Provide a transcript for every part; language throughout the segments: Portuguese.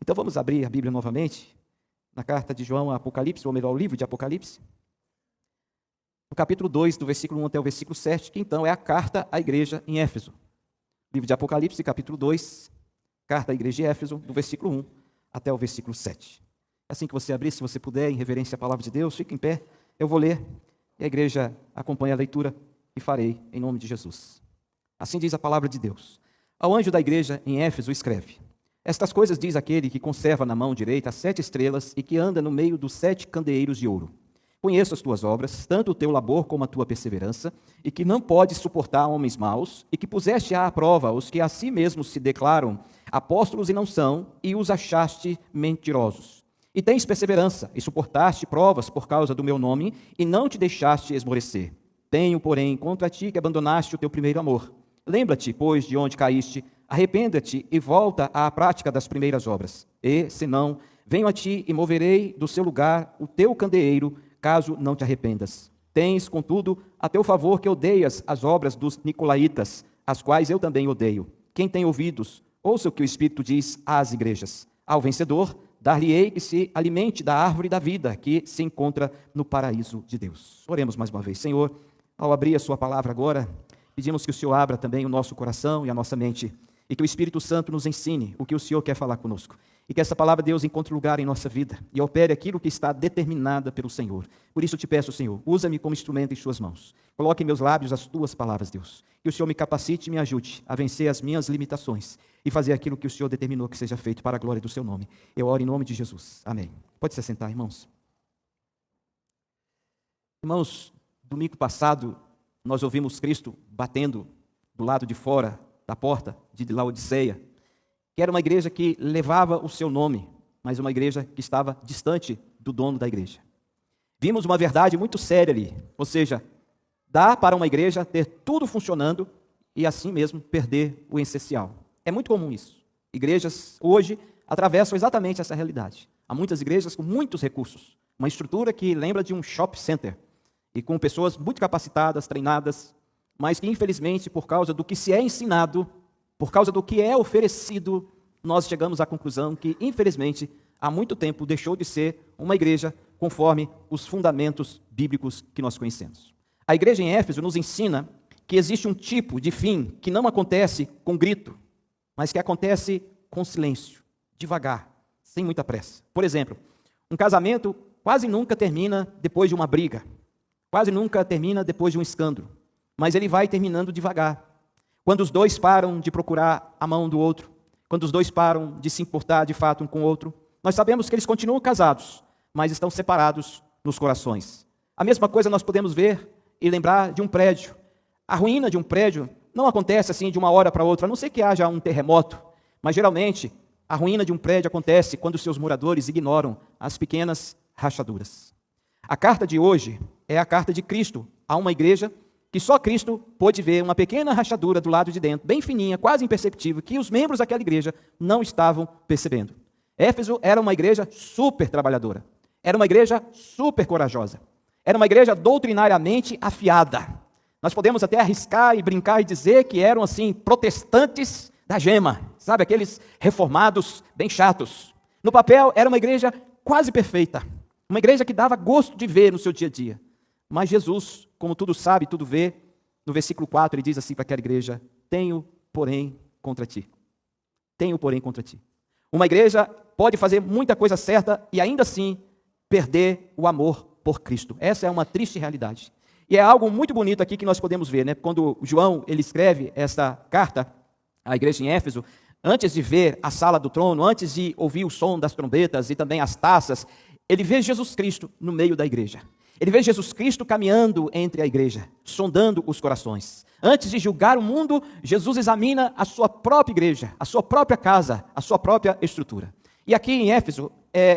Então vamos abrir a Bíblia novamente, na carta de João a Apocalipse, ou melhor, o livro de Apocalipse, no capítulo 2, do versículo 1 até o versículo 7, que então é a carta à igreja em Éfeso. Livro de Apocalipse, capítulo 2, carta à igreja de Éfeso, do versículo 1 até o versículo 7. Assim que você abrir, se você puder, em reverência à palavra de Deus, fique em pé, eu vou ler, e a igreja acompanha a leitura, e farei em nome de Jesus. Assim diz a palavra de Deus. Ao anjo da igreja em Éfeso escreve: Estas coisas diz aquele que conserva na mão direita as 7 estrelas e que anda no meio dos 7 candeeiros de ouro. Conheço as tuas obras, tanto o teu labor como a tua perseverança, e que não podes suportar homens maus, e que puseste à prova os que a si mesmos se declaram apóstolos e não são, e os achaste mentirosos. E tens perseverança, e suportaste provas por causa do meu nome, e não te deixaste esmorecer. Tenho, porém, contra ti que abandonaste o teu primeiro amor. Lembra-te, pois, de onde caíste, arrependa-te e volta à prática das primeiras obras. E, se não, venho a ti e moverei do seu lugar o teu candeeiro, caso não te arrependas. Tens, contudo, a teu favor que odeias as obras dos nicolaítas, as quais eu também odeio. Quem tem ouvidos, ouça o que o Espírito diz às igrejas. Ao vencedor, dar-lhe-ei que se alimente da árvore da vida, que se encontra no paraíso de Deus. Oremos mais uma vez. Senhor, ao abrir a sua palavra agora, pedimos que o Senhor abra também o nosso coração e a nossa mente, e que o Espírito Santo nos ensine o que o Senhor quer falar conosco. E que essa palavra de Deus encontre lugar em nossa vida e opere aquilo que está determinada pelo Senhor. Por isso te peço, Senhor, usa-me como instrumento em suas mãos. Coloque em meus lábios as tuas palavras, Deus. Que o Senhor me capacite e me ajude a vencer as minhas limitações e fazer aquilo que o Senhor determinou que seja feito para a glória do seu nome. Eu oro em nome de Jesus. Amém. Pode se sentar, irmãos. Irmãos, domingo passado nós ouvimos Cristo batendo do lado de fora da porta de Laodiceia, que era uma igreja que levava o seu nome, mas uma igreja que estava distante do dono da igreja. Vimos uma verdade muito séria ali, ou seja, dá para uma igreja ter tudo funcionando e assim mesmo perder o essencial. É muito comum isso. Igrejas hoje atravessam exatamente essa realidade. Há muitas igrejas com muitos recursos, uma estrutura que lembra de um shopping center, e com pessoas muito capacitadas, treinadas, mas que infelizmente por causa do que se é ensinado, por causa do que é oferecido, nós chegamos à conclusão que, infelizmente, há muito tempo deixou de ser uma igreja conforme os fundamentos bíblicos que nós conhecemos. A igreja em Éfeso nos ensina que existe um tipo de fim que não acontece com grito, mas que acontece com silêncio, devagar, sem muita pressa. Por exemplo, um casamento quase nunca termina depois de uma briga, quase nunca termina depois de um escândalo, mas ele vai terminando devagar. Quando os dois param de procurar a mão do outro, quando os dois param de se importar de fato um com o outro, nós sabemos que eles continuam casados, mas estão separados nos corações. A mesma coisa nós podemos ver e lembrar de um prédio. A ruína de um prédio não acontece assim de uma hora para outra, a não ser que haja um terremoto, mas geralmente a ruína de um prédio acontece quando seus moradores ignoram as pequenas rachaduras. A carta de hoje é a carta de Cristo a uma igreja que só Cristo pôde ver uma pequena rachadura do lado de dentro, bem fininha, quase imperceptível, que os membros daquela igreja não estavam percebendo. Éfeso era uma igreja super trabalhadora, era uma igreja super corajosa, era uma igreja doutrinariamente afiada. Nós podemos até arriscar e brincar e dizer que eram assim, protestantes da gema, sabe, aqueles reformados bem chatos. No papel era uma igreja quase perfeita, uma igreja que dava gosto de ver no seu dia a dia. Mas Jesus, como tudo sabe, tudo vê, no versículo 4 ele diz assim para aquela igreja: tenho, porém, contra ti. Tenho, porém, contra ti. Uma igreja pode fazer muita coisa certa e ainda assim perder o amor por Cristo. Essa é uma triste realidade. E é algo muito bonito aqui que nós podemos ver, né? Quando João ele escreve essa carta à igreja em Éfeso, antes de ver a sala do trono, antes de ouvir o som das trombetas e também as taças, ele vê Jesus Cristo no meio da igreja. Ele vê Jesus Cristo caminhando entre a igreja, sondando os corações. Antes de julgar o mundo, Jesus examina a sua própria igreja, a sua própria casa, a sua própria estrutura. E aqui em Éfeso,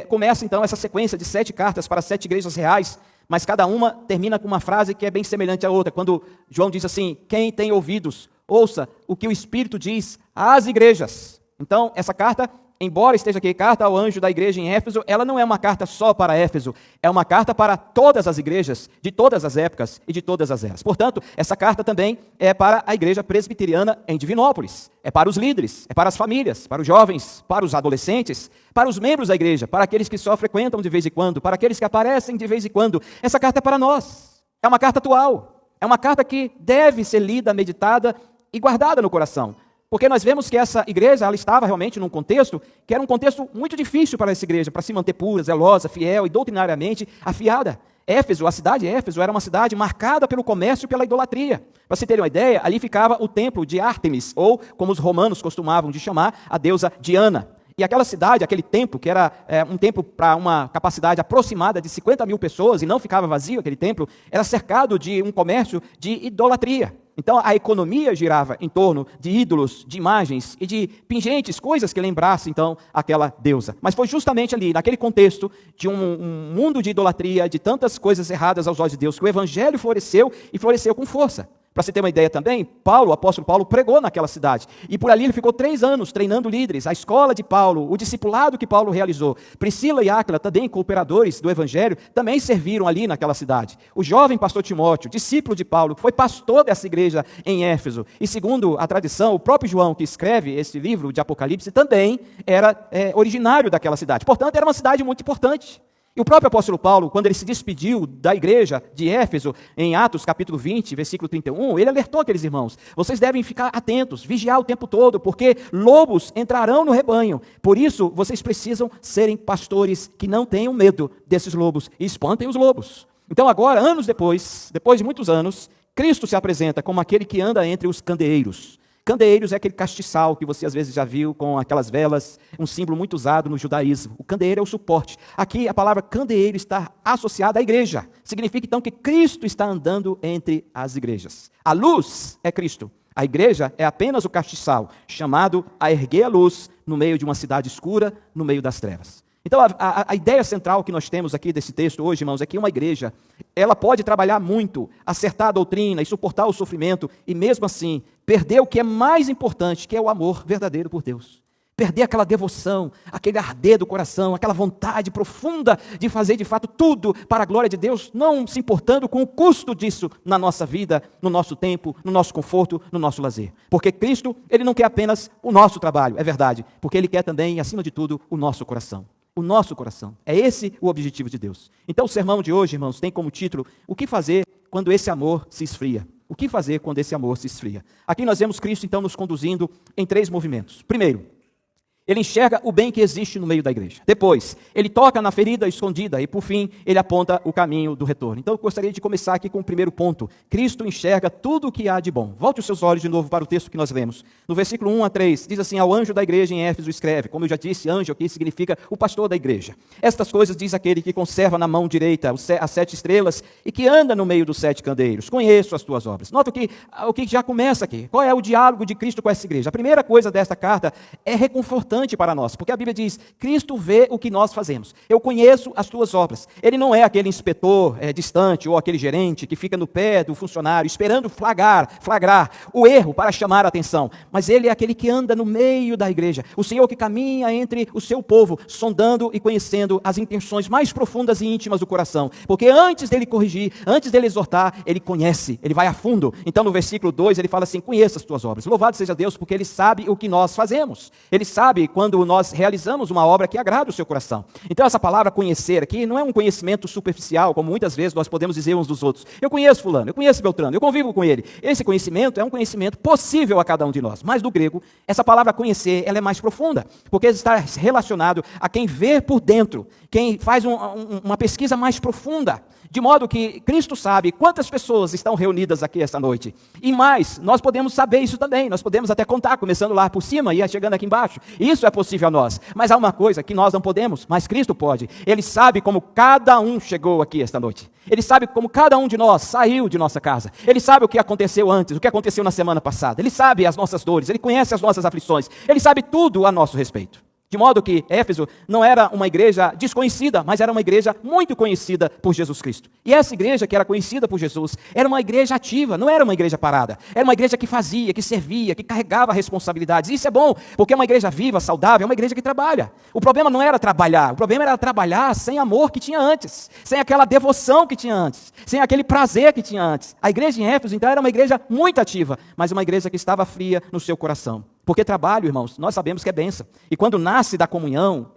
começa então essa sequência de 7 cartas para 7 igrejas reais, mas cada uma termina com uma frase que é bem semelhante à outra. Quando João diz assim: quem tem ouvidos, ouça o que o Espírito diz às igrejas. Então, essa carta embora esteja aqui carta ao anjo da igreja em Éfeso, ela não é uma carta só para Éfeso, é uma carta para todas as igrejas, de todas as épocas e de todas as eras. Portanto, essa carta também é para a igreja presbiteriana em Divinópolis, é para os líderes, é para as famílias, para os jovens, para os adolescentes, para os membros da igreja, para aqueles que só frequentam de vez em quando, para aqueles que aparecem de vez em quando. Essa carta é para nós, é uma carta atual, é uma carta que deve ser lida, meditada e guardada no coração. Porque nós vemos que essa igreja, ela estava realmente num contexto que era um contexto muito difícil para essa igreja, para se manter pura, zelosa, fiel e doutrinariamente afiada. Éfeso, a cidade de Éfeso, era uma cidade marcada pelo comércio e pela idolatria. Para se terem uma ideia, ali ficava o templo de Ártemis, ou como os romanos costumavam de chamar, a deusa Diana. E aquela cidade, aquele templo, que era um templo para uma capacidade aproximada de 50 mil pessoas, e não ficava vazio aquele templo, era cercado de um comércio de idolatria. Então a economia girava em torno de ídolos, de imagens e de pingentes, coisas que lembrassem então aquela deusa. Mas foi justamente ali, naquele contexto de um mundo de idolatria, de tantas coisas erradas aos olhos de Deus, que o evangelho floresceu e floresceu com força. Para você ter uma ideia também, o apóstolo Paulo pregou naquela cidade. E por ali ele ficou 3 anos treinando líderes. A escola de Paulo, o discipulado que Paulo realizou. Priscila e Áquila, também cooperadores do evangelho, também serviram ali naquela cidade. O jovem pastor Timóteo, discípulo de Paulo, que foi pastor dessa igreja em Éfeso. E segundo a tradição, o próprio João, que escreve esse livro de Apocalipse, também era originário daquela cidade. Portanto, era uma cidade muito importante. E o próprio apóstolo Paulo, quando ele se despediu da igreja de Éfeso, em Atos capítulo 20, versículo 31, ele alertou aqueles irmãos: vocês devem ficar atentos, vigiar o tempo todo, porque lobos entrarão no rebanho. Por isso, vocês precisam serem pastores que não tenham medo desses lobos e espantem os lobos. Então agora, anos depois de muitos anos, Cristo se apresenta como aquele que anda entre os candeeiros. Candeeiros é aquele castiçal que você às vezes já viu com aquelas velas, um símbolo muito usado no judaísmo. O candeeiro é o suporte. Aqui a palavra candeeiro está associada à igreja. Significa então que Cristo está andando entre as igrejas. A luz é Cristo. A igreja é apenas o castiçal, chamado a erguer a luz no meio de uma cidade escura, no meio das trevas. Então, a ideia central que nós temos aqui desse texto hoje, irmãos, é que uma igreja, ela pode trabalhar muito, acertar a doutrina e suportar o sofrimento, e mesmo assim, perder o que é mais importante, que é o amor verdadeiro por Deus. Perder aquela devoção, aquele arder do coração, aquela vontade profunda de fazer de fato tudo para a glória de Deus, não se importando com o custo disso na nossa vida, no nosso tempo, no nosso conforto, no nosso lazer. Porque Cristo, Ele não quer apenas o nosso trabalho, é verdade, porque Ele quer também, acima de tudo, o nosso coração. O nosso coração. É esse o objetivo de Deus. Então o sermão de hoje, irmãos, tem como título: o que fazer quando esse amor se esfria? O que fazer quando esse amor se esfria? Aqui nós vemos Cristo então nos conduzindo em 3 movimentos. Primeiro, ele enxerga o bem que existe no meio da igreja. Depois, ele toca na ferida escondida e, por fim, ele aponta o caminho do retorno. Então, eu gostaria de começar aqui com o primeiro ponto. Cristo enxerga tudo o que há de bom. Volte os seus olhos de novo para o texto que nós lemos. No versículo 1 a 3, diz assim: ao anjo da igreja em Éfeso escreve. Como eu já disse, anjo aqui significa o pastor da igreja. Estas coisas diz aquele que conserva na mão direita as 7 estrelas e que anda no meio dos 7 candeeiros. Conheço as tuas obras. Nota o que já começa aqui. Qual é o diálogo de Cristo com essa igreja? A primeira coisa desta carta é reconfortante para nós, porque a Bíblia diz: Cristo vê o que nós fazemos. Eu conheço as tuas obras. Ele não é aquele inspetor distante ou aquele gerente que fica no pé do funcionário esperando flagrar o erro para chamar a atenção, mas ele é aquele que anda no meio da igreja, o Senhor que caminha entre o seu povo, sondando e conhecendo as intenções mais profundas e íntimas do coração, porque antes dele corrigir, antes dele exortar, ele conhece, ele vai a fundo. Então no versículo 2 ele fala assim: conheça as tuas obras. Louvado seja Deus, porque ele sabe o que nós fazemos. Ele sabe quando nós realizamos uma obra que agrada o seu coração. Então essa palavra conhecer aqui não é um conhecimento superficial, como muitas vezes nós podemos dizer uns dos outros. Eu conheço fulano, eu conheço Beltrano, eu convivo com ele. Esse conhecimento é um conhecimento possível a cada um de nós. Mas do grego, essa palavra conhecer, ela é mais profunda, porque está relacionado a quem vê por dentro, quem faz uma pesquisa mais profunda, de modo que Cristo sabe quantas pessoas estão reunidas aqui esta noite. E mais, nós podemos saber isso também, nós podemos até contar, começando lá por cima e chegando aqui embaixo. Isso é possível a nós. Mas há uma coisa que nós não podemos, mas Cristo pode. Ele sabe como cada um chegou aqui esta noite. Ele sabe como cada um de nós saiu de nossa casa. Ele sabe o que aconteceu antes, o que aconteceu na semana passada. Ele sabe as nossas dores, Ele conhece as nossas aflições. Ele sabe tudo a nosso respeito. De modo que Éfeso não era uma igreja desconhecida, mas era uma igreja muito conhecida por Jesus Cristo. E essa igreja que era conhecida por Jesus, era uma igreja ativa, não era uma igreja parada. Era uma igreja que fazia, que servia, que carregava responsabilidades. E isso é bom, porque é uma igreja viva, saudável, é uma igreja que trabalha. O problema não era trabalhar, o problema era trabalhar sem amor que tinha antes, sem aquela devoção que tinha antes, sem aquele prazer que tinha antes. A igreja em Éfeso, então, era uma igreja muito ativa, mas uma igreja que estava fria no seu coração. Porque trabalho, irmãos, nós sabemos que é bênção. E quando nasce da comunhão,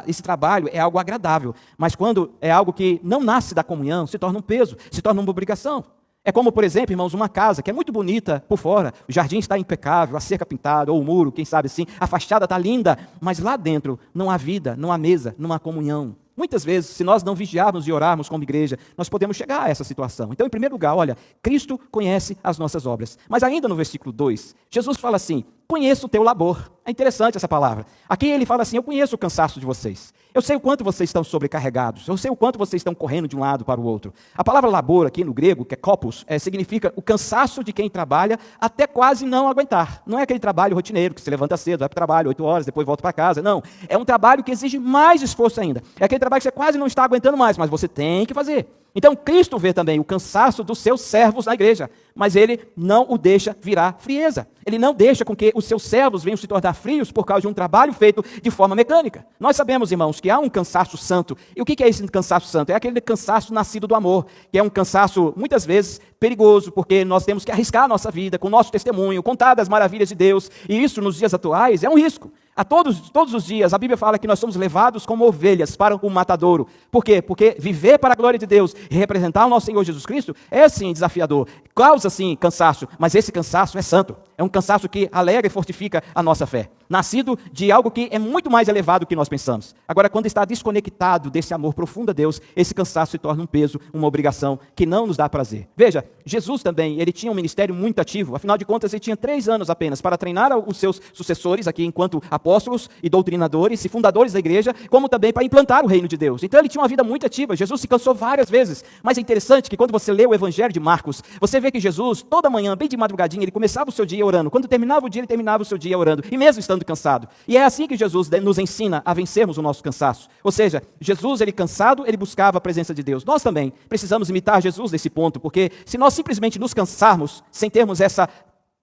esse trabalho é algo agradável. Mas quando é algo que não nasce da comunhão, se torna um peso, se torna uma obrigação. É como, por exemplo, irmãos, uma casa que é muito bonita por fora, o jardim está impecável, a cerca pintada, ou o muro, quem sabe assim, a fachada está linda, mas lá dentro não há vida, não há mesa, não há comunhão. Muitas vezes, se nós não vigiarmos e orarmos como igreja, nós podemos chegar a essa situação. Então, em primeiro lugar, olha, Cristo conhece as nossas obras. Mas ainda no versículo 2, Jesus fala assim, conheço o teu labor. É interessante essa palavra. Aqui ele fala assim, eu conheço o cansaço de vocês. Eu sei o quanto vocês estão sobrecarregados. Eu sei o quanto vocês estão correndo de um lado para o outro. A palavra labor aqui no grego, que é kopos, significa o cansaço de quem trabalha até quase não aguentar. Não é aquele trabalho rotineiro que se levanta cedo, vai para o trabalho 8 horas, depois volta para casa. Não, é um trabalho que exige mais esforço ainda. É aquele trabalho que você quase não está aguentando mais, mas você tem que fazer. Então, Cristo vê também o cansaço dos seus servos na igreja, mas ele não o deixa virar frieza. Ele não deixa com que os seus servos venham se tornar frios por causa de um trabalho feito de forma mecânica. Nós sabemos, irmãos, que há um cansaço santo. E o que é esse cansaço santo? É aquele cansaço nascido do amor, que é um cansaço, muitas vezes, perigoso, porque nós temos que arriscar a nossa vida com o nosso testemunho, contar das maravilhas de Deus, e isso, nos dias atuais, é um risco. A todos os dias, a Bíblia fala que nós somos levados como ovelhas para o matadouro. Por quê? Porque viver para a glória de Deus e representar o nosso Senhor Jesus Cristo é sim desafiador, causa sim cansaço, mas esse cansaço é santo. É um cansaço que alegra e fortifica a nossa fé. Nascido de algo que é muito mais elevado do que nós pensamos. Agora, quando está desconectado desse amor profundo a Deus, esse cansaço se torna um peso, uma obrigação que não nos dá prazer. Veja, Jesus também, ele tinha um ministério muito ativo. Afinal de contas, ele tinha 3 anos apenas para treinar os seus sucessores aqui enquanto apóstolos e doutrinadores e fundadores da igreja, como também para implantar o reino de Deus. Então, ele tinha uma vida muito ativa. Jesus se cansou várias vezes. Mas é interessante que quando você lê o Evangelho de Marcos, você vê que Jesus, toda manhã, bem de madrugadinha, ele começava o seu dia orando. Quando terminava o dia, ele terminava o seu dia orando. E mesmo estando cansado. E é assim que Jesus nos ensina a vencermos o nosso cansaço. Ou seja, Jesus, ele cansado, ele buscava a presença de Deus. Nós também precisamos imitar Jesus nesse ponto, porque se nós simplesmente nos cansarmos, sem termos essa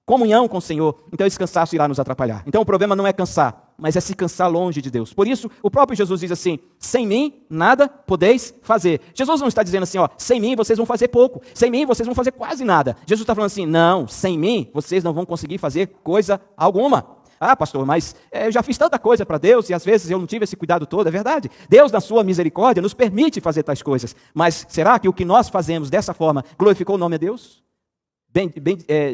comunhão com o Senhor, então esse cansaço irá nos atrapalhar. Então o problema não é cansar, mas é se cansar longe de Deus. Por isso, o próprio Jesus diz assim, sem mim, nada podeis fazer. Jesus não está dizendo assim, ó, sem mim vocês vão fazer pouco, sem mim vocês vão fazer quase nada. Jesus está falando assim, não, sem mim vocês não vão conseguir fazer coisa alguma. Ah, pastor, mas eu já fiz tanta coisa para Deus e às vezes eu não tive esse cuidado todo, é verdade. Deus, na sua misericórdia, nos permite fazer tais coisas. Mas será que o que nós fazemos dessa forma glorificou o nome de Deus?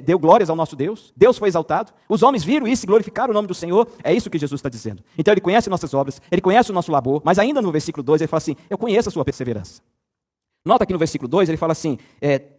Deu glórias ao nosso Deus? Deus foi exaltado? Os homens viram isso e glorificaram o nome do Senhor? É isso que Jesus está dizendo. Então ele conhece nossas obras, ele conhece o nosso labor, mas ainda no versículo 2 ele fala assim, eu conheço a sua perseverança. Nota que no versículo 2 ele fala assim,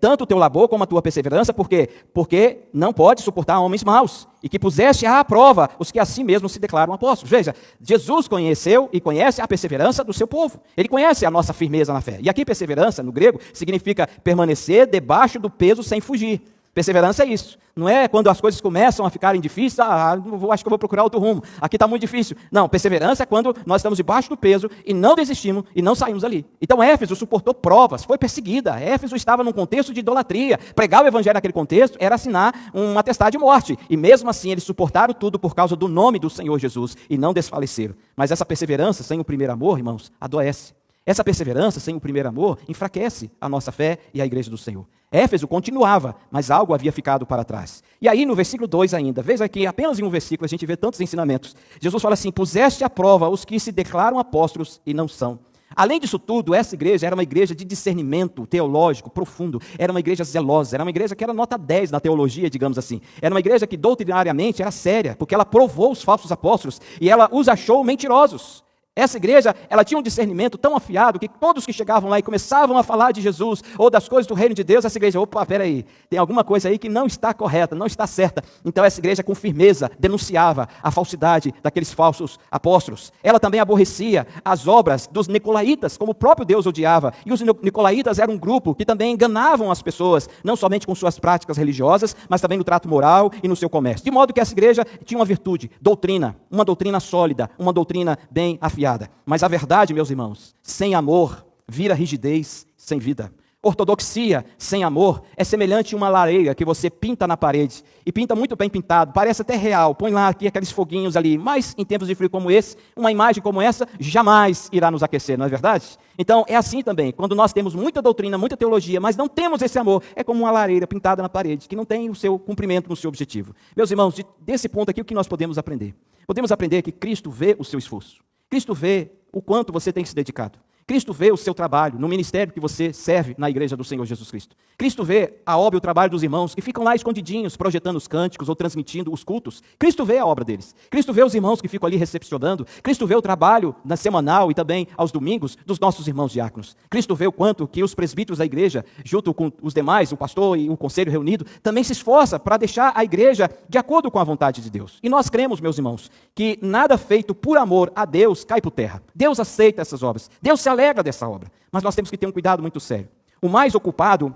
tanto o teu labor como a tua perseverança, por quê? Porque não pode suportar homens maus, e que puseste à prova os que a si mesmos se declaram apóstolos. Veja, Jesus conheceu e conhece a perseverança do seu povo. Ele conhece a nossa firmeza na fé. E aqui perseverança, no grego, significa permanecer debaixo do peso sem fugir. Perseverança é isso. Não é quando as coisas começam a ficarem difíceis, acho que eu vou procurar outro rumo, aqui está muito difícil. Não, perseverança é quando nós estamos debaixo do peso e não desistimos e não saímos ali. Então Éfeso suportou provas, foi perseguida. Éfeso estava num contexto de idolatria. Pregar o evangelho naquele contexto era assinar um atestado de morte. E mesmo assim eles suportaram tudo por causa do nome do Senhor Jesus e não desfaleceram. Mas essa perseverança sem o primeiro amor, irmãos, adoece. Essa perseverança sem o primeiro amor enfraquece a nossa fé e a igreja do Senhor. Éfeso continuava, mas algo havia ficado para trás. E aí no versículo 2 ainda, veja que apenas em um versículo a gente vê tantos ensinamentos. Jesus fala assim, puseste à prova os que se declaram apóstolos e não são. Além disso tudo, essa igreja era uma igreja de discernimento teológico profundo, era uma igreja zelosa, era uma igreja que era nota 10 na teologia, digamos assim. Era uma igreja que doutrinariamente era séria, porque ela provou os falsos apóstolos e ela os achou mentirosos. Essa igreja, ela tinha um discernimento tão afiado que todos que chegavam lá e começavam a falar de Jesus ou das coisas do reino de Deus, essa igreja, opa, peraí, tem alguma coisa aí que não está correta, não está certa. Então essa igreja com firmeza denunciava a falsidade daqueles falsos apóstolos. Ela também aborrecia as obras dos nicolaítas, como o próprio Deus odiava. E os nicolaítas eram um grupo que também enganavam as pessoas, não somente com suas práticas religiosas, mas também no trato moral e no seu comércio. De modo que essa igreja tinha uma virtude, doutrina, uma doutrina sólida, uma doutrina bem afiada. Mas a verdade, meus irmãos, sem amor vira rigidez sem vida. Ortodoxia sem amor é semelhante a uma lareira que você pinta na parede, e pinta muito bem pintado, parece até real, põe lá aqui aqueles foguinhos ali, mas em tempos de frio como esse, uma imagem como essa jamais irá nos aquecer, não é verdade? Então é assim também, quando nós temos muita doutrina, muita teologia, mas não temos esse amor, é como uma lareira pintada na parede, que não tem o seu cumprimento no seu objetivo. Meus irmãos, desse ponto aqui, o que nós podemos aprender? Podemos aprender que Cristo vê o seu esforço. Cristo vê o quanto você tem se dedicado. Cristo vê o seu trabalho no ministério que você serve na igreja do Senhor Jesus Cristo. Cristo vê a obra e o trabalho dos irmãos que ficam lá escondidinhos, projetando os cânticos ou transmitindo os cultos. Cristo vê a obra deles. Cristo vê os irmãos que ficam ali recepcionando. Cristo vê o trabalho na semanal e também aos domingos dos nossos irmãos diáconos. Cristo vê o quanto que os presbíteros da igreja, junto com os demais, o pastor e o conselho reunido, também se esforça para deixar a igreja de acordo com a vontade de Deus. E nós cremos, meus irmãos, que nada feito por amor a Deus cai por terra. Deus aceita essas obras. Deus se alegra dessa obra. Mas nós temos que ter um cuidado muito sério. O mais ocupado,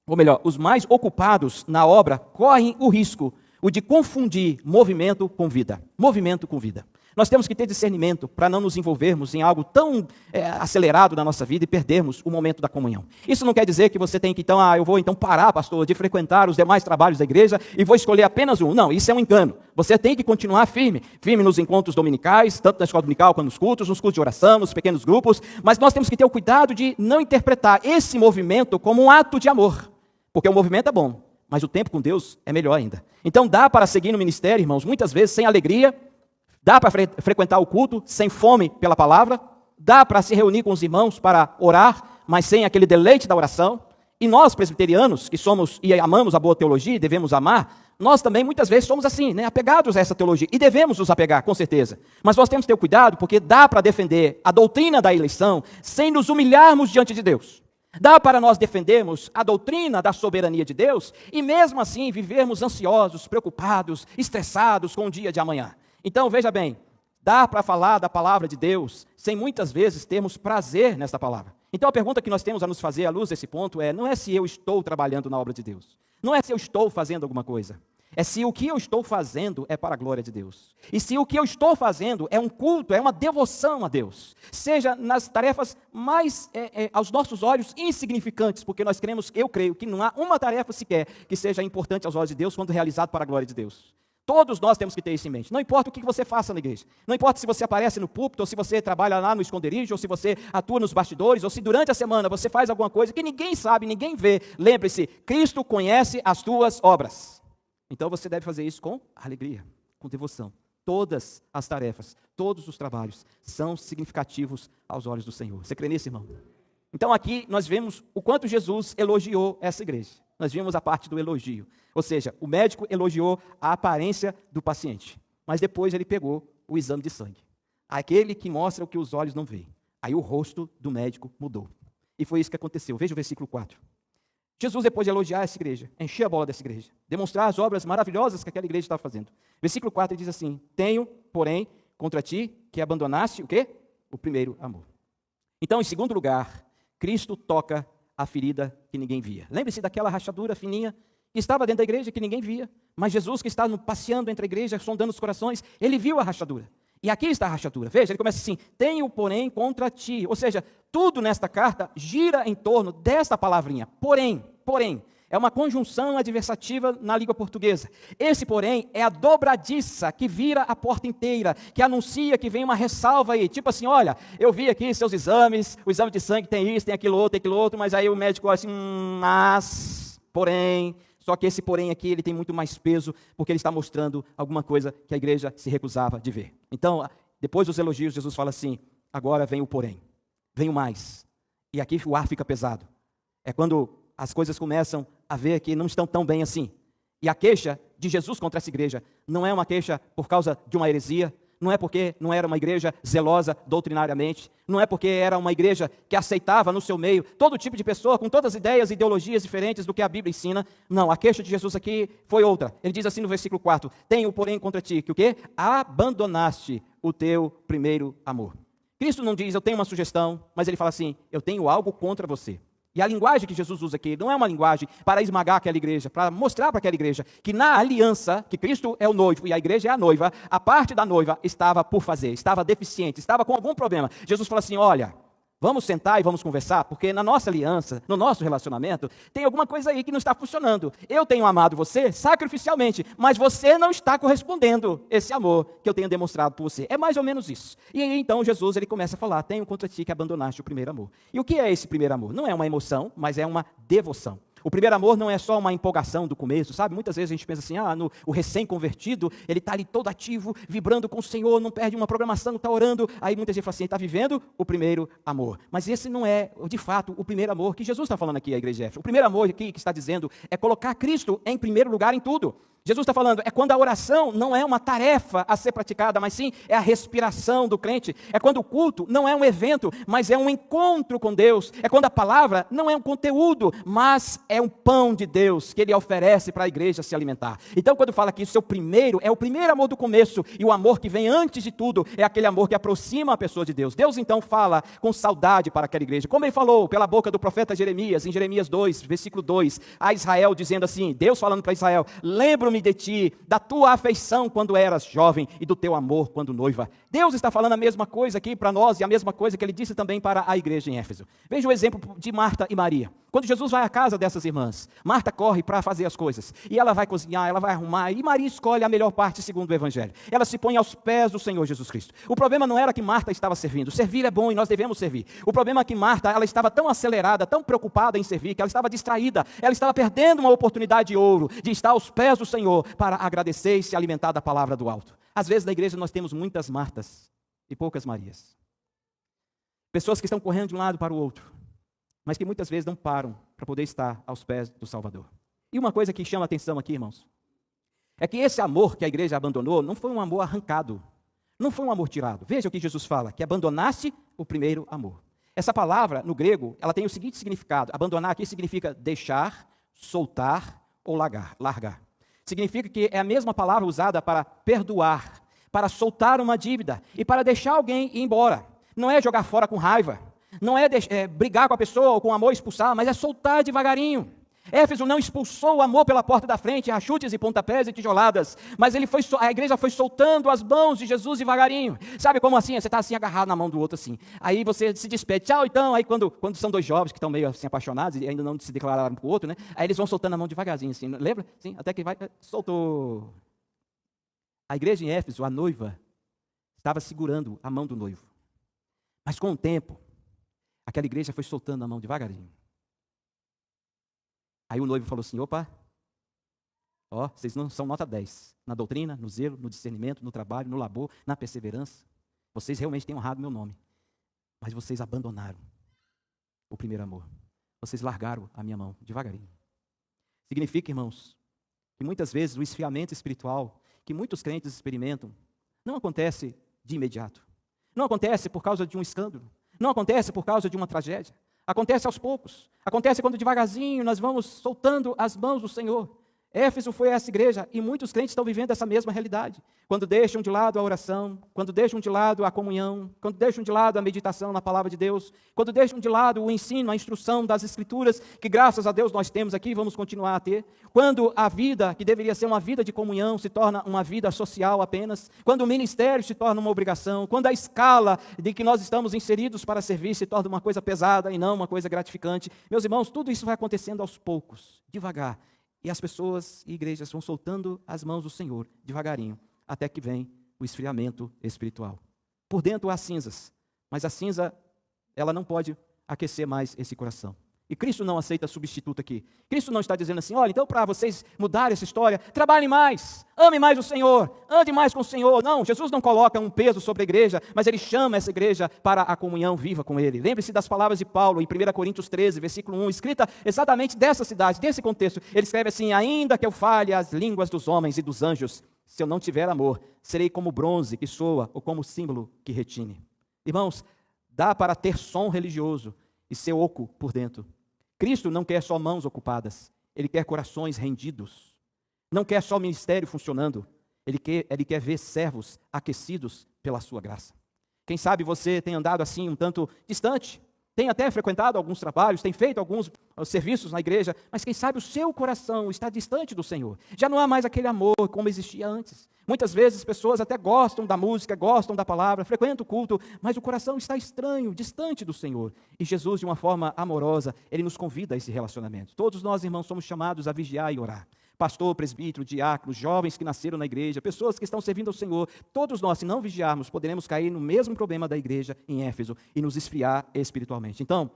ou melhor, os mais ocupados na obra correm o risco de confundir movimento com vida. Movimento com vida. Nós temos que ter discernimento para não nos envolvermos em algo tão acelerado na nossa vida e perdermos o momento da comunhão. Isso não quer dizer que você tem que, então, eu vou então parar, pastor, de frequentar os demais trabalhos da igreja e vou escolher apenas um. Não, isso é um engano. Você tem que continuar firme nos encontros dominicais, tanto na escola dominical quanto nos cultos de oração, nos pequenos grupos, mas nós temos que ter o cuidado de não interpretar esse movimento como um ato de amor, porque o movimento é bom, mas o tempo com Deus é melhor ainda. Então dá para seguir no ministério, irmãos, muitas vezes sem alegria. Dá para frequentar o culto sem fome pela palavra. Dá para se reunir com os irmãos para orar, mas sem aquele deleite da oração. E nós, presbiterianos, que somos e amamos a boa teologia e devemos amar, nós também muitas vezes somos assim, apegados a essa teologia. E devemos nos apegar, com certeza. Mas nós temos que ter cuidado, porque dá para defender a doutrina da eleição sem nos humilharmos diante de Deus. Dá para nós defendermos a doutrina da soberania de Deus e mesmo assim vivermos ansiosos, preocupados, estressados com o dia de amanhã. Então, veja bem, dá para falar da palavra de Deus sem muitas vezes termos prazer nessa palavra. Então, a pergunta que nós temos a nos fazer à luz desse ponto não é se eu estou trabalhando na obra de Deus. Não é se eu estou fazendo alguma coisa. É se o que eu estou fazendo é para a glória de Deus. E se o que eu estou fazendo é um culto, é uma devoção a Deus. Seja nas tarefas mais, aos nossos olhos, insignificantes, porque eu creio que não há uma tarefa sequer que seja importante aos olhos de Deus quando realizado para a glória de Deus. Todos nós temos que ter isso em mente. Não importa o que você faça na igreja. Não importa se você aparece no púlpito, ou se você trabalha lá no esconderijo, ou se você atua nos bastidores, ou se durante a semana você faz alguma coisa que ninguém sabe, ninguém vê. Lembre-se, Cristo conhece as tuas obras. Então você deve fazer isso com alegria, com devoção. Todas as tarefas, todos os trabalhos são significativos aos olhos do Senhor. Você crê nisso, irmão? Então aqui nós vemos o quanto Jesus elogiou essa igreja. Nós vimos a parte do elogio. Ou seja, o médico elogiou a aparência do paciente. Mas depois ele pegou o exame de sangue. Aquele que mostra o que os olhos não veem. Aí o rosto do médico mudou. E foi isso que aconteceu. Veja o versículo 4. Jesus, depois de elogiar essa igreja, encher a bola dessa igreja, demonstrar as obras maravilhosas que aquela igreja estava fazendo. Versículo 4 ele diz assim: tenho, porém, contra ti que abandonaste o quê? O primeiro amor. Então, em segundo lugar, Cristo toca a ferida que ninguém via. Lembre-se daquela rachadura fininha que estava dentro da igreja, que ninguém via. Mas Jesus, que está passeando entre a igreja, sondando os corações, ele viu a rachadura. E aqui está a rachadura. Veja, ele começa assim: tenho, porém, contra ti. Ou seja, tudo nesta carta gira em torno desta palavrinha. Porém. É uma conjunção adversativa na língua portuguesa. Esse, porém, é a dobradiça que vira a porta inteira, que anuncia que vem uma ressalva aí. Tipo assim, olha, eu vi aqui seus exames, o exame de sangue tem isso, tem aquilo outro, mas aí o médico olha assim, mas, porém. Só que esse porém aqui, ele tem muito mais peso, porque ele está mostrando alguma coisa que a igreja se recusava de ver. Então, depois dos elogios, Jesus fala assim: agora vem o porém, vem o mais. E aqui o ar fica pesado. É quando as coisas começam a ver que não estão tão bem assim. E a queixa de Jesus contra essa igreja não é uma queixa por causa de uma heresia, não é porque não era uma igreja zelosa doutrinariamente, não é porque era uma igreja que aceitava no seu meio todo tipo de pessoa com todas as ideias e ideologias diferentes do que a Bíblia ensina. Não, a queixa de Jesus aqui foi outra. Ele diz assim no versículo 4, tenho porém contra ti, que o quê? Abandonaste o teu primeiro amor. Cristo não diz, eu tenho uma sugestão, mas ele fala assim, eu tenho algo contra você. E a linguagem que Jesus usa aqui não é uma linguagem para esmagar aquela igreja, para mostrar para aquela igreja que na aliança, que Cristo é o noivo e a igreja é a noiva, a parte da noiva estava por fazer, estava deficiente, estava com algum problema. Jesus fala assim, olha, vamos sentar e vamos conversar, porque na nossa aliança, no nosso relacionamento, tem alguma coisa aí que não está funcionando. Eu tenho amado você sacrificialmente, mas você não está correspondendo esse amor que eu tenho demonstrado por você. É mais ou menos isso. E aí então Jesus ele começa a falar, tenho contra ti que abandonaste o primeiro amor. E o que é esse primeiro amor? Não é uma emoção, mas é uma devoção. O primeiro amor não é só uma empolgação do começo, sabe? Muitas vezes a gente pensa assim, o recém-convertido, ele está ali todo ativo, vibrando com o Senhor, não perde uma programação, está orando. Aí muita gente fala assim, está vivendo o primeiro amor. Mas esse não é, de fato, o primeiro amor que Jesus está falando aqui, a igreja de Éfeso. O primeiro amor aqui que está dizendo é colocar Cristo em primeiro lugar em tudo. Jesus está falando, é quando a oração não é uma tarefa a ser praticada, mas sim é a respiração do crente. É quando o culto não é um evento, mas é um encontro com Deus. É quando a palavra não é um conteúdo, mas é um pão de Deus que Ele oferece para a igreja se alimentar. Então, quando fala que o seu primeiro, é o primeiro amor do começo, e o amor que vem antes de tudo, é aquele amor que aproxima a pessoa de Deus. Deus, então, fala com saudade para aquela igreja. Como Ele falou pela boca do profeta Jeremias, em Jeremias 2, versículo 2, a Israel dizendo assim, Deus falando para Israel, lembro-me de ti, da tua afeição quando eras jovem e do teu amor quando noiva. Deus está falando a mesma coisa aqui para nós e a mesma coisa que Ele disse também para a igreja em Éfeso. Veja o exemplo de Marta e Maria. Quando Jesus vai à casa dessas irmãs, Marta corre para fazer as coisas e ela vai cozinhar, ela vai arrumar e Maria escolhe a melhor parte segundo o Evangelho. Ela se põe aos pés do Senhor Jesus Cristo. O problema não era que Marta estava servindo. Servir é bom e nós devemos servir. O problema é que Marta, ela estava tão acelerada, tão preocupada em servir, que ela estava distraída. Ela estava perdendo uma oportunidade de ouro de estar aos pés do Senhor para agradecer e se alimentar da palavra do alto. Às vezes na igreja nós temos muitas Martas e poucas Marias. Pessoas que estão correndo de um lado para o outro, mas que muitas vezes não param para poder estar aos pés do Salvador. E uma coisa que chama a atenção aqui, irmãos, é que esse amor que a igreja abandonou não foi um amor arrancado, não foi um amor tirado. Veja o que Jesus fala, que abandonaste o primeiro amor. Essa palavra, no grego, ela tem o seguinte significado. Abandonar aqui significa deixar, soltar ou largar. Significa que é a mesma palavra usada para perdoar, para soltar uma dívida e para deixar alguém ir embora. Não é jogar fora com raiva, não é brigar com a pessoa ou com amor expulsar, mas é soltar devagarinho. Éfeso não expulsou o amor pela porta da frente, a chutes e pontapés e tijoladas, mas a igreja foi soltando as mãos de Jesus devagarinho. Sabe como assim? Você está assim agarrado na mão do outro assim. Aí você se despede, tchau então. Aí quando são dois jovens que estão meio assim apaixonados e ainda não se declararam para o outro, né? Aí eles vão soltando a mão devagarzinho assim, lembra? Sim, até que soltou. A igreja em Éfeso, a noiva, estava segurando a mão do noivo. Mas com o tempo, aquela igreja foi soltando a mão devagarinho. Aí o noivo falou assim, opa, vocês não são nota 10. Na doutrina, no zelo, no discernimento, no trabalho, no labor, na perseverança. Vocês realmente têm honrado meu nome. Mas vocês abandonaram o primeiro amor. Vocês largaram a minha mão devagarinho. Significa, irmãos, que muitas vezes o esfriamento espiritual que muitos crentes experimentam não acontece de imediato. Não acontece por causa de um escândalo. Não acontece por causa de uma tragédia. Acontece aos poucos. Acontece quando devagarzinho nós vamos soltando as mãos do Senhor. Éfeso foi essa igreja e muitos crentes estão vivendo essa mesma realidade. Quando deixam de lado a oração, quando deixam de lado a comunhão, quando deixam de lado a meditação na palavra de Deus, quando deixam de lado o ensino, a instrução das Escrituras, que graças a Deus nós temos aqui e vamos continuar a ter. Quando a vida, que deveria ser uma vida de comunhão, se torna uma vida social apenas. Quando o ministério se torna uma obrigação. Quando a escala de que nós estamos inseridos para servir se torna uma coisa pesada e não uma coisa gratificante. Meus irmãos, tudo isso vai acontecendo aos poucos, devagar. E as pessoas e igrejas vão soltando as mãos do Senhor, devagarinho, até que vem o esfriamento espiritual. Por dentro há cinzas, mas a cinza, ela não pode aquecer mais esse coração. E Cristo não aceita substituto aqui. Cristo não está dizendo assim, olha, então para vocês mudarem essa história, trabalhem mais, amem mais o Senhor, ande mais com o Senhor. Não, Jesus não coloca um peso sobre a igreja, mas Ele chama essa igreja para a comunhão viva com Ele. Lembre-se das palavras de Paulo em 1 Coríntios 13, versículo 1, escrita exatamente dessa cidade, desse contexto. Ele escreve assim, ainda que eu fale as línguas dos homens e dos anjos, Se eu não tiver amor, serei como bronze que soa ou como símbolo que retine. Irmãos, dá para ter som religioso e ser oco por dentro. Cristo não quer só mãos ocupadas, Ele quer corações rendidos. Não quer só ministério funcionando, Ele quer ver servos aquecidos pela sua graça. Quem sabe você tem andado assim um tanto distante, tem até frequentado alguns trabalhos, tem feito alguns serviços na igreja, mas quem sabe o seu coração está distante do Senhor. Já não há mais aquele amor como existia antes. Muitas vezes pessoas até gostam da música, gostam da palavra, frequentam o culto, mas o coração está estranho, distante do Senhor. E Jesus, de uma forma amorosa, Ele nos convida a esse relacionamento. Todos nós, irmãos, somos chamados a vigiar e orar. Pastor, presbítero, diácono, jovens que nasceram na igreja, pessoas que estão servindo ao Senhor, todos nós, se não vigiarmos, poderemos cair no mesmo problema da igreja em Éfeso e nos esfriar espiritualmente. Então,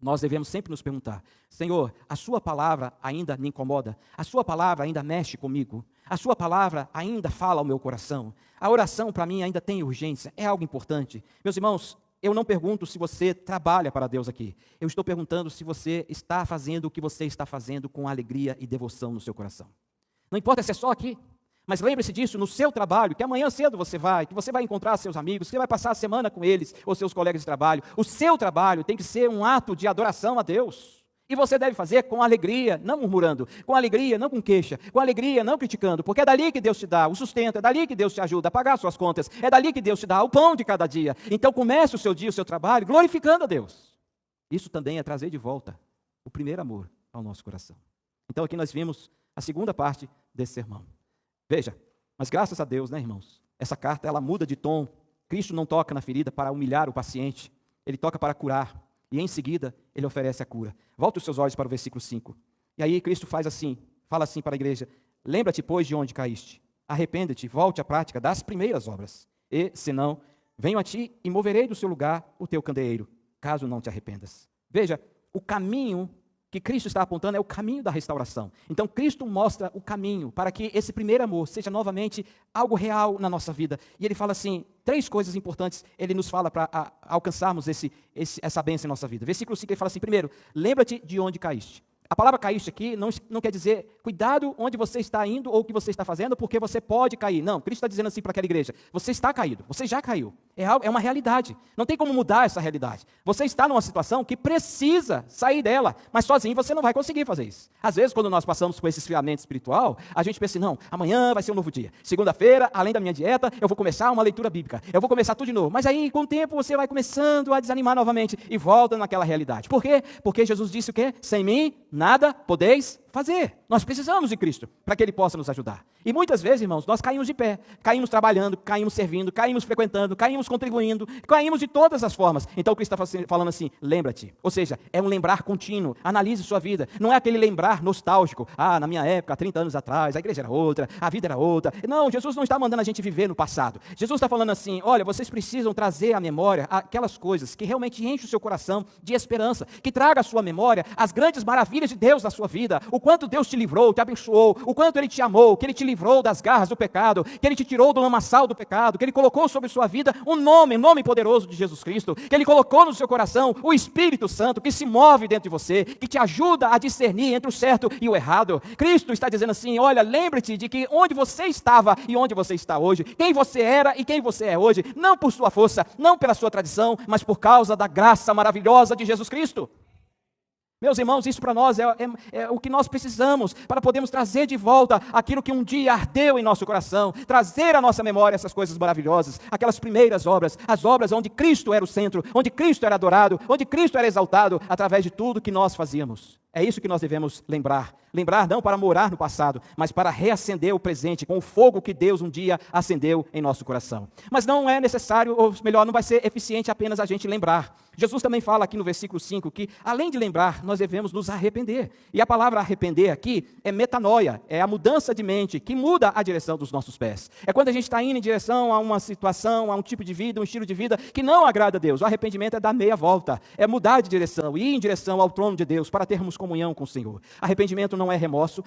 nós devemos sempre nos perguntar: Senhor, a sua palavra ainda me incomoda? A sua palavra ainda mexe comigo? A sua palavra ainda fala ao meu coração? A oração para mim ainda tem urgência? É algo importante? Meus irmãos, eu não pergunto se você trabalha para Deus aqui. Eu estou perguntando se você está fazendo o que você está fazendo com alegria e devoção no seu coração. Não importa se é só aqui, mas lembre-se disso no seu trabalho, que amanhã cedo que você vai encontrar seus amigos, que você vai passar a semana com eles, ou seus colegas de trabalho. O seu trabalho tem que ser um ato de adoração a Deus. E você deve fazer com alegria, não murmurando, com alegria, não com queixa, com alegria, não criticando, porque é dali que Deus te dá o sustento, é dali que Deus te ajuda a pagar suas contas, é dali que Deus te dá o pão de cada dia. Então comece o seu dia, o seu trabalho, glorificando a Deus. Isso também é trazer de volta o primeiro amor ao nosso coração. Então aqui nós vimos a segunda parte desse sermão. Veja, mas graças a Deus, né, irmãos, essa carta ela muda de tom. Cristo não toca na ferida para humilhar o paciente, Ele toca para curar. E em seguida, Ele oferece a cura. Volta os seus olhos para o versículo 5. E aí Cristo fala assim para a igreja: lembra-te, pois, de onde caíste. Arrependa-te, volte à prática das primeiras obras. E, senão, venho a ti e moverei do seu lugar o teu candeeiro, caso não te arrependas. Veja, o caminho que Cristo está apontando é o caminho da restauração. Então Cristo mostra o caminho para que esse primeiro amor seja novamente algo real na nossa vida. E Ele fala assim, 3 coisas importantes Ele nos fala para alcançarmos essa bênção em nossa vida. Versículo 5 Ele fala assim: primeiro, lembra-te de onde caíste. A palavra caíste aqui não quer dizer cuidado onde você está indo ou o que você está fazendo, porque você pode cair. Não, Cristo está dizendo assim para aquela igreja: você está caído, você já caiu. É uma realidade, não tem como mudar essa realidade. Você está numa situação que precisa sair dela, mas sozinho você não vai conseguir fazer isso. Às vezes, quando nós passamos por esse esfriamento espiritual, a gente pensa assim: não, amanhã vai ser um novo dia. Segunda-feira, além da minha dieta, eu vou começar uma leitura bíblica. Eu vou começar tudo de novo. Mas aí, com o tempo, você vai começando a desanimar novamente e volta naquela realidade. Por quê? Porque Jesus disse o quê? Sem mim, nada podeis fazer. Nós precisamos de Cristo para que Ele possa nos ajudar. E muitas vezes, irmãos, nós caímos de pé, caímos trabalhando, caímos servindo, caímos frequentando, caímos contribuindo, caímos de todas as formas. Então Cristo está falando assim: lembra-te. Ou seja, é um lembrar contínuo. Analise sua vida. Não é aquele lembrar nostálgico. Na minha época, há 30 anos atrás, a igreja era outra, a vida era outra. Não, Jesus não está mandando a gente viver no passado. Jesus está falando assim: olha, vocês precisam trazer à memória aquelas coisas que realmente enchem o seu coração de esperança, que traga à sua memória as grandes maravilhas de Deus na sua vida, o quanto Deus te livrou, te abençoou, o quanto Ele te amou, que Ele te livrou das garras do pecado, que Ele te tirou do lamaçal do pecado, que Ele colocou sobre sua vida um nome poderoso de Jesus Cristo, que Ele colocou no seu coração o Espírito Santo, que se move dentro de você, que te ajuda a discernir entre o certo e o errado. Cristo está dizendo assim: olha, lembre-te de que onde você estava e onde você está hoje, quem você era e quem você é hoje, não por sua força, não pela sua tradição, mas por causa da graça maravilhosa de Jesus Cristo. Meus irmãos, isso para nós é o que nós precisamos para podermos trazer de volta aquilo que um dia ardeu em nosso coração, trazer à nossa memória essas coisas maravilhosas, aquelas primeiras obras, as obras onde Cristo era o centro, onde Cristo era adorado, onde Cristo era exaltado através de tudo que nós fazíamos. É isso que nós devemos lembrar. Lembrar não para morar no passado, mas para reacender o presente com o fogo que Deus um dia acendeu em nosso coração. Mas não é necessário, ou melhor, não vai ser eficiente apenas a gente lembrar. Jesus também fala aqui no versículo 5 que, além de lembrar, nós devemos nos arrepender. E a palavra arrepender aqui é metanoia, é a mudança de mente que muda a direção dos nossos pés. É quando a gente está indo em direção a uma situação, a um tipo de vida, um estilo de vida que não agrada a Deus. O arrependimento é dar meia volta, é mudar de direção, ir em direção ao trono de Deus para termos comunhão com o Senhor. Arrependimento não é remorso,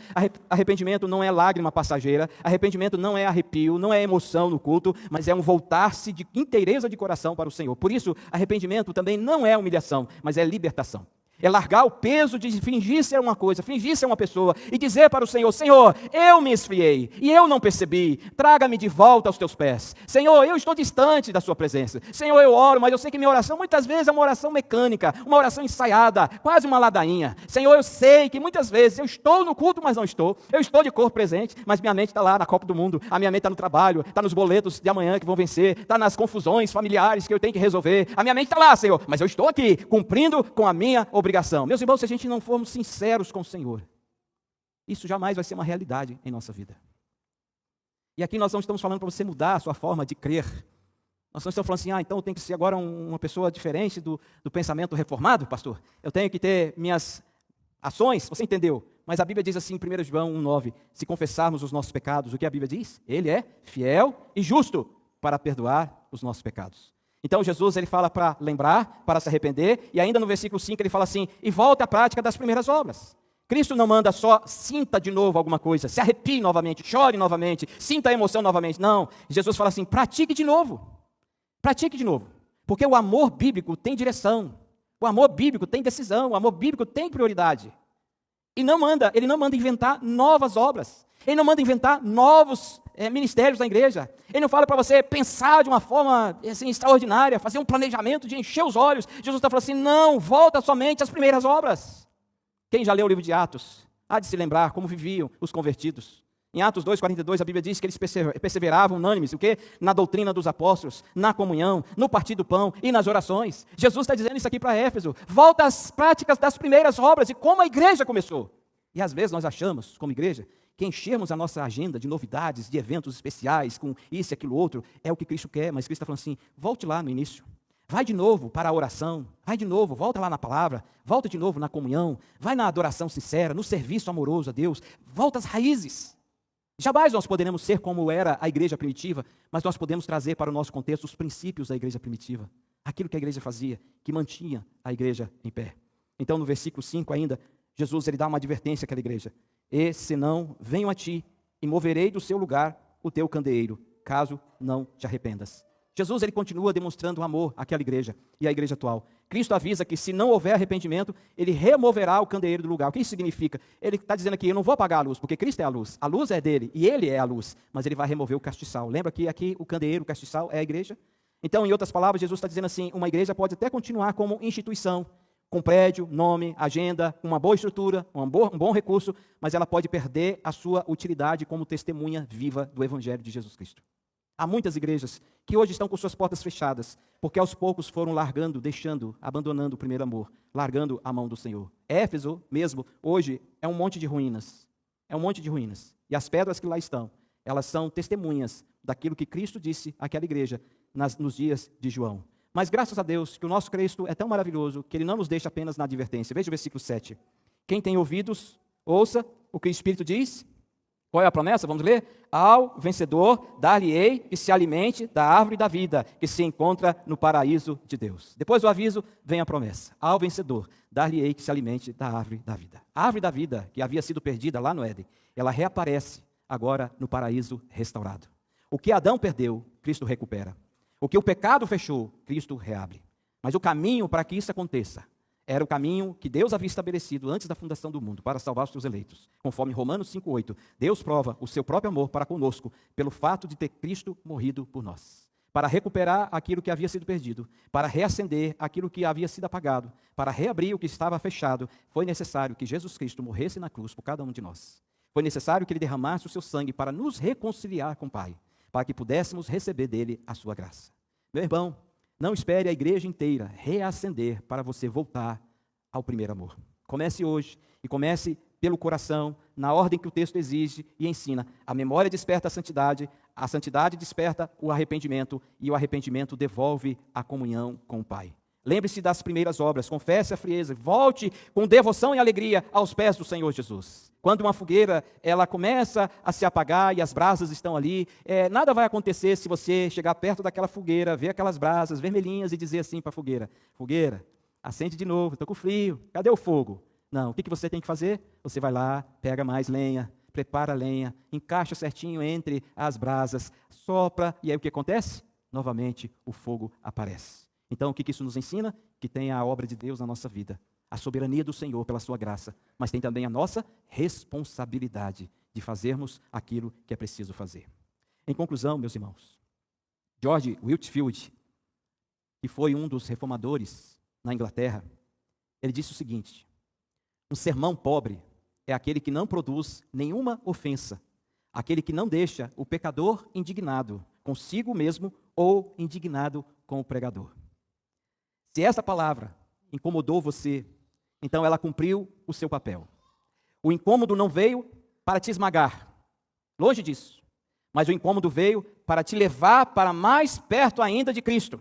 arrependimento não é lágrima passageira, arrependimento não é arrepio, não é emoção no culto, mas é um voltar-se de inteireza de coração para o Senhor. Por isso, arrependimento também não é humilhação, mas é libertação. É largar o peso de fingir ser uma coisa, fingir ser uma pessoa e dizer para o Senhor: Senhor, eu me esfriei e eu não percebi, traga-me de volta aos teus pés. Senhor, eu estou distante da sua presença. Senhor, eu oro, mas eu sei que minha oração muitas vezes é uma oração mecânica, uma oração ensaiada, quase uma ladainha. Senhor, eu sei que muitas vezes eu estou no culto, mas não estou. Eu estou de corpo presente, mas minha mente está lá na Copa do Mundo, a minha mente está no trabalho, está nos boletos de amanhã que vão vencer, está nas confusões familiares que eu tenho que resolver. A minha mente está lá, Senhor, mas eu estou aqui, cumprindo com a minha obrigação. Meus irmãos, se a gente não formos sinceros com o Senhor, isso jamais vai ser uma realidade em nossa vida. E aqui nós não estamos falando para você mudar a sua forma de crer. Nós não estamos falando assim: então eu tenho que ser agora uma pessoa diferente do pensamento reformado, pastor. Eu tenho que ter minhas ações, você entendeu? Mas a Bíblia diz assim em 1 João 1,9, se confessarmos os nossos pecados, o que a Bíblia diz? Ele é fiel e justo para perdoar os nossos pecados. Então Jesus, ele fala para lembrar, para se arrepender, e ainda no versículo 5 ele fala assim: e volte à prática das primeiras obras. Cristo não manda só sinta de novo alguma coisa, se arrepie novamente, chore novamente, sinta a emoção novamente. Não, Jesus fala assim: pratique de novo. Pratique de novo. Porque o amor bíblico tem direção, o amor bíblico tem decisão, o amor bíblico tem prioridade. E ele não manda inventar novas obras, ele não manda inventar novos ministérios da igreja. Ele não fala para você pensar de uma forma assim, extraordinária, fazer um planejamento de encher os olhos. Jesus está falando assim: não, volta somente às primeiras obras. Quem já leu o livro de Atos, há de se lembrar como viviam os convertidos. Em Atos 2,42, a Bíblia diz que eles perseveravam unânimes, o quê? Na doutrina dos apóstolos, na comunhão, no partir do pão e nas orações. Jesus está dizendo isso aqui para Éfeso: volta às práticas das primeiras obras e como a igreja começou. E às vezes nós achamos, como igreja, que enchermos a nossa agenda de novidades, de eventos especiais, com isso e aquilo outro, é o que Cristo quer. Mas Cristo está falando assim: volte lá no início. Vai de novo para a oração, vai de novo, volta lá na palavra, volta de novo na comunhão, vai na adoração sincera, no serviço amoroso a Deus, volta às raízes. Jamais nós poderemos ser como era a igreja primitiva, mas nós podemos trazer para o nosso contexto os princípios da igreja primitiva, aquilo que a igreja fazia, que mantinha a igreja em pé. Então no versículo 5 ainda, Jesus ele dá uma advertência àquela igreja: e senão venho a ti e moverei do seu lugar o teu candeeiro, caso não te arrependas. Jesus ele continua demonstrando amor àquela igreja e à igreja atual. Cristo avisa que se não houver arrependimento, ele removerá o candeeiro do lugar. O que isso significa? Ele está dizendo aqui: eu não vou apagar a luz, porque Cristo é a luz é dele e ele é a luz, mas ele vai remover o castiçal. Lembra que aqui o candeeiro, o castiçal é a igreja? Então, em outras palavras, Jesus está dizendo assim: uma igreja pode até continuar como instituição, com prédio, nome, agenda, uma boa estrutura, um bom recurso, mas ela pode perder a sua utilidade como testemunha viva do Evangelho de Jesus Cristo. Há muitas igrejas que hoje estão com suas portas fechadas, porque aos poucos foram largando, abandonando o primeiro amor, largando a mão do Senhor. Éfeso mesmo, hoje, é um monte de ruínas. É um monte de ruínas. E as pedras que lá estão, elas são testemunhas daquilo que Cristo disse àquela igreja nos dias de João. Mas graças a Deus que o nosso Cristo é tão maravilhoso que ele não nos deixa apenas na advertência. Veja o versículo 7. Quem tem ouvidos, ouça o que o Espírito diz. Qual é a promessa? Vamos ler? Ao vencedor dar-lhe-ei que se alimente da árvore da vida, que se encontra no paraíso de Deus. Depois do aviso, vem a promessa. Ao vencedor dar-lhe-ei que se alimente da árvore da vida. A árvore da vida, que havia sido perdida lá no Éden, ela reaparece agora no paraíso restaurado. O que Adão perdeu, Cristo recupera. O que o pecado fechou, Cristo reabre. Mas o caminho para que isso aconteça era o caminho que Deus havia estabelecido antes da fundação do mundo, para salvar os seus eleitos. Conforme Romanos 5,8, Deus prova o seu próprio amor para conosco, pelo fato de ter Cristo morrido por nós. Para recuperar aquilo que havia sido perdido, para reacender aquilo que havia sido apagado, para reabrir o que estava fechado, foi necessário que Jesus Cristo morresse na cruz por cada um de nós. Foi necessário que ele derramasse o seu sangue para nos reconciliar com o Pai, para que pudéssemos receber dele a sua graça. Meu irmão, não espere a igreja inteira reacender para você voltar ao primeiro amor. Comece hoje e comece pelo coração, na ordem que o texto exige e ensina. A memória desperta a santidade desperta o arrependimento e o arrependimento devolve a comunhão com o Pai. Lembre-se das primeiras obras, confesse a frieza, volte com devoção e alegria aos pés do Senhor Jesus. Quando uma fogueira ela começa a se apagar e as brasas estão ali, nada vai acontecer se você chegar perto daquela fogueira, ver aquelas brasas vermelhinhas e dizer assim para a fogueira: fogueira, acende de novo, estou com frio, cadê o fogo? Não, o que você tem que fazer? Você vai lá, pega mais lenha, prepara a lenha, encaixa certinho entre as brasas, sopra, e aí o que acontece? Novamente o fogo aparece. Então, o que isso nos ensina? Que tem a obra de Deus na nossa vida. a soberania do Senhor pela sua graça, mas tem também a nossa responsabilidade de fazermos aquilo que é preciso fazer. Em conclusão, meus irmãos, George Whitefield, que foi um dos reformadores na Inglaterra, ele disse o seguinte: um sermão pobre é aquele que não produz nenhuma ofensa, aquele que não deixa o pecador indignado consigo mesmo ou indignado com o pregador. Se essa palavra incomodou você, então ela cumpriu o seu papel. O incômodo não veio para te esmagar, longe disso, mas o incômodo veio para te levar para mais perto ainda de Cristo.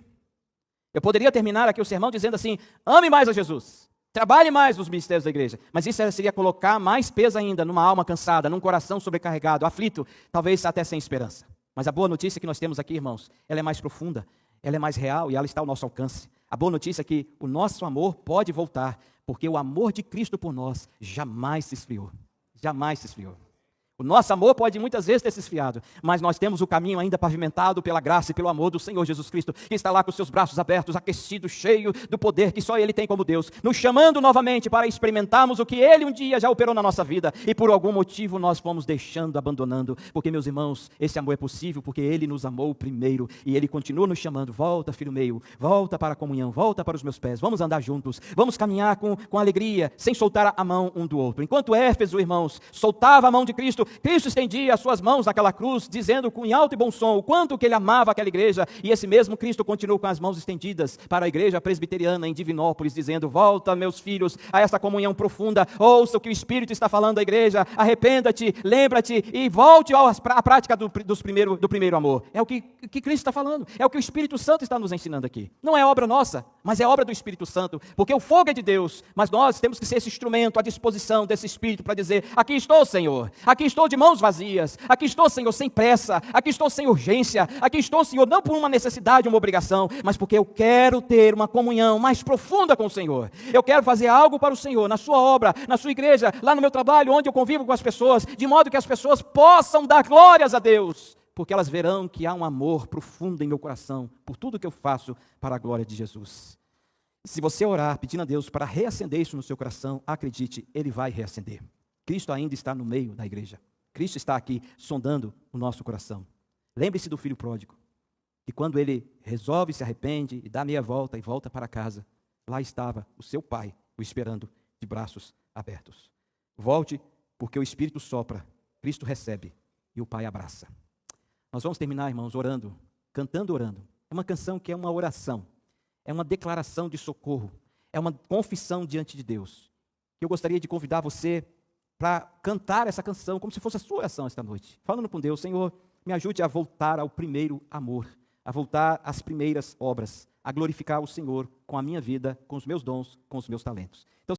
Eu poderia terminar aqui o sermão dizendo assim: ame mais a Jesus, trabalhe mais nos ministérios da igreja, mas isso seria colocar mais peso ainda numa alma cansada, num coração sobrecarregado, aflito, talvez até sem esperança. Mas a boa notícia que nós temos aqui, irmãos, ela é mais profunda, ela é mais real e ela está ao nosso alcance. A boa notícia é que o nosso amor pode voltar, porque o amor de Cristo por nós jamais se esfriou. Jamais se esfriou. O nosso amor pode muitas vezes ter se esfriado, mas nós temos o caminho ainda pavimentado pela graça e pelo amor do Senhor Jesus Cristo, que está lá com seus braços abertos, aquecido, cheio do poder que só Ele tem como Deus, nos chamando novamente para experimentarmos o que Ele um dia já operou na nossa vida, e por algum motivo nós fomos deixando, abandonando, porque, meus irmãos, esse amor é possível porque Ele nos amou primeiro, e Ele continua nos chamando: volta, filho meu, volta para a comunhão, volta para os meus pés, vamos andar juntos, vamos caminhar com alegria, sem soltar a mão um do outro. Enquanto Éfeso, irmãos, soltava a mão de Cristo, Cristo estendia as suas mãos naquela cruz, dizendo com alto e bom som o quanto que Ele amava aquela igreja, e esse mesmo Cristo continuou com as mãos estendidas para a igreja presbiteriana em Divinópolis, dizendo: volta, meus filhos, a essa comunhão profunda, ouça o que o Espírito está falando à igreja, arrependa-te, lembra-te e volte à prática do primeiro amor. É o que Cristo está falando, é o que o Espírito Santo está nos ensinando aqui. Não é obra nossa, mas é obra do Espírito Santo, porque o fogo é de Deus, mas nós temos que ser esse instrumento à disposição desse Espírito para dizer: aqui estou, Senhor, aqui estou de mãos vazias, aqui estou, Senhor, sem pressa, aqui estou sem urgência, aqui estou, Senhor, não por uma necessidade, uma obrigação, mas porque eu quero ter uma comunhão mais profunda com o Senhor. Eu quero fazer algo para o Senhor, na sua obra, na sua igreja, lá no meu trabalho, onde eu convivo com as pessoas, de modo que as pessoas possam dar glórias a Deus, porque elas verão que há um amor profundo em meu coração, por tudo que eu faço para a glória de Jesus. Se você orar pedindo a Deus para reacender isso no seu coração, acredite, Ele vai reacender. Cristo ainda está no meio da igreja. Cristo está aqui sondando o nosso coração. Lembre-se do filho pródigo, que quando ele resolve, se arrepende e dá meia volta e volta para casa, lá estava o seu pai o esperando de braços abertos. Volte, porque o Espírito sopra, Cristo recebe e o Pai abraça. Nós vamos terminar, irmãos, orando, cantando orando. É uma canção que é uma oração, é uma declaração de socorro, é uma confissão diante de Deus. Eu gostaria de convidar você para cantar essa canção como se fosse a sua oração esta noite, falando com Deus: Senhor, me ajude a voltar ao primeiro amor, a voltar às primeiras obras, a glorificar o Senhor com a minha vida, com os meus dons, com os meus talentos. Então,